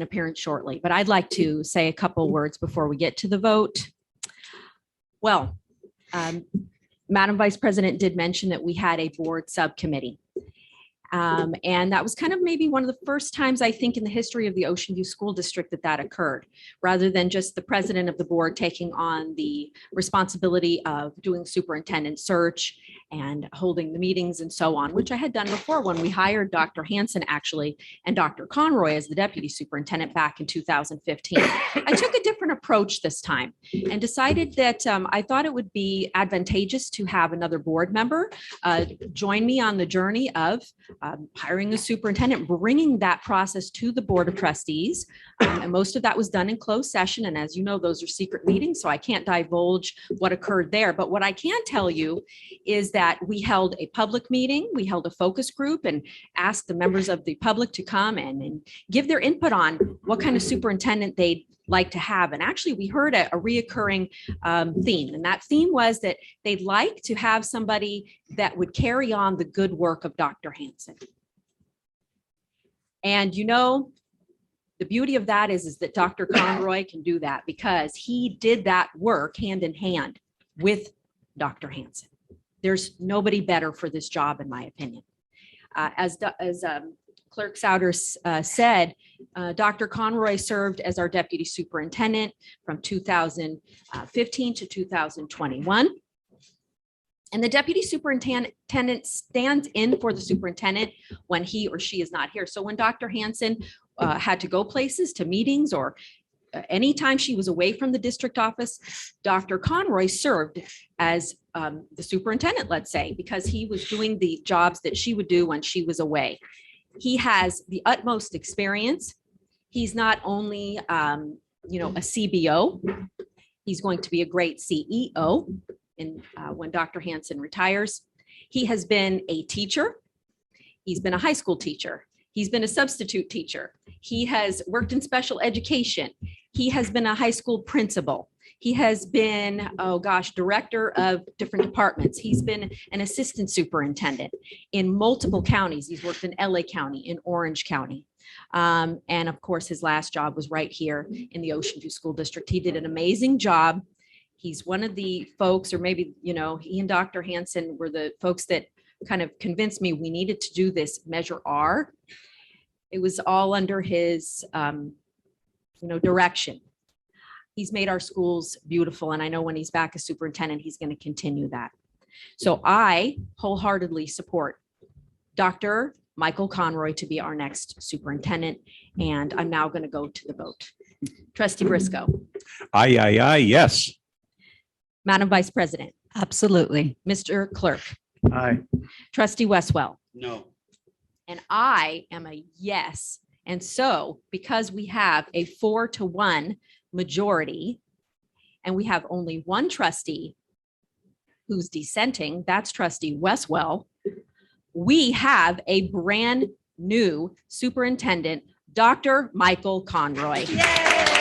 appearance shortly, but I'd like to say a couple words before we get to the vote. Well, Madam Vice President did mention that we had a board subcommittee. And that was kind of maybe one of the first times, I think, in the history of the Ocean View School District that occurred, rather than just the president of the board taking on the responsibility of doing superintendent search and holding the meetings and so on, which I had done before when we hired Dr. Hansen actually and Dr. Conroy as the deputy superintendent back in 2015. I took a different approach this time and decided that I thought it would be advantageous to have another board member join me on the journey of hiring a superintendent, bringing that process to the Board of Trustees. And most of that was done in closed session. And as you know, those are secret meetings, so I can't divulge what occurred there. But what I can tell you is that we held a public meeting, we held a focus group and asked the members of the public to come and give their input on what kind of superintendent they'd like to have. And actually, we heard a reoccurring theme. And that theme was that they'd like to have somebody that would carry on the good work of Dr. Hansen. And you know, the beauty of that is that Dr. Conroy can do that because he did that work hand in hand with Dr. Hansen. There's nobody better for this job, in my opinion. As Clerk Souders said, Dr. Conroy served as our deputy superintendent from 2015 to 2021. And the deputy superintendent stands in for the superintendent when he or she is not here. So when Dr. Hansen had to go places to meetings or anytime she was away from the district office, Dr. Conroy served as the superintendent, let's say, because he was doing the jobs that she would do when she was away. He has the utmost experience. He's not only, a CBO, he's going to be a great CEO when Dr. Hansen retires. He has been a teacher. He's been a high school teacher. He's been a substitute teacher. He has worked in special education. He has been a high school principal. He has been, director of different departments. He's been an assistant superintendent in multiple counties. He's worked in LA County, in Orange County. And of course, his last job was right here in the Ocean View School District. He did an amazing job. He's one of the folks, or maybe, he and Dr. Hansen were the folks that kind of convinced me we needed to do this Measure R. It was all under his, direction. He's made our schools beautiful. And I know when he's back as superintendent, he's going to continue that. So I wholeheartedly support Dr. Michael Conroy to be our next superintendent. And I'm now going to go to the vote. Trustee Briscoe. Aye, yes. Madam Vice President. Absolutely. Mr. Clerk. Aye. Trustee Westwell. No. And I am a yes. And so because we have a 4-to-1 majority and we have only one trustee who's dissenting, that's Trustee Westwell, we have a brand new superintendent, Dr. Michael Conroy. Yay!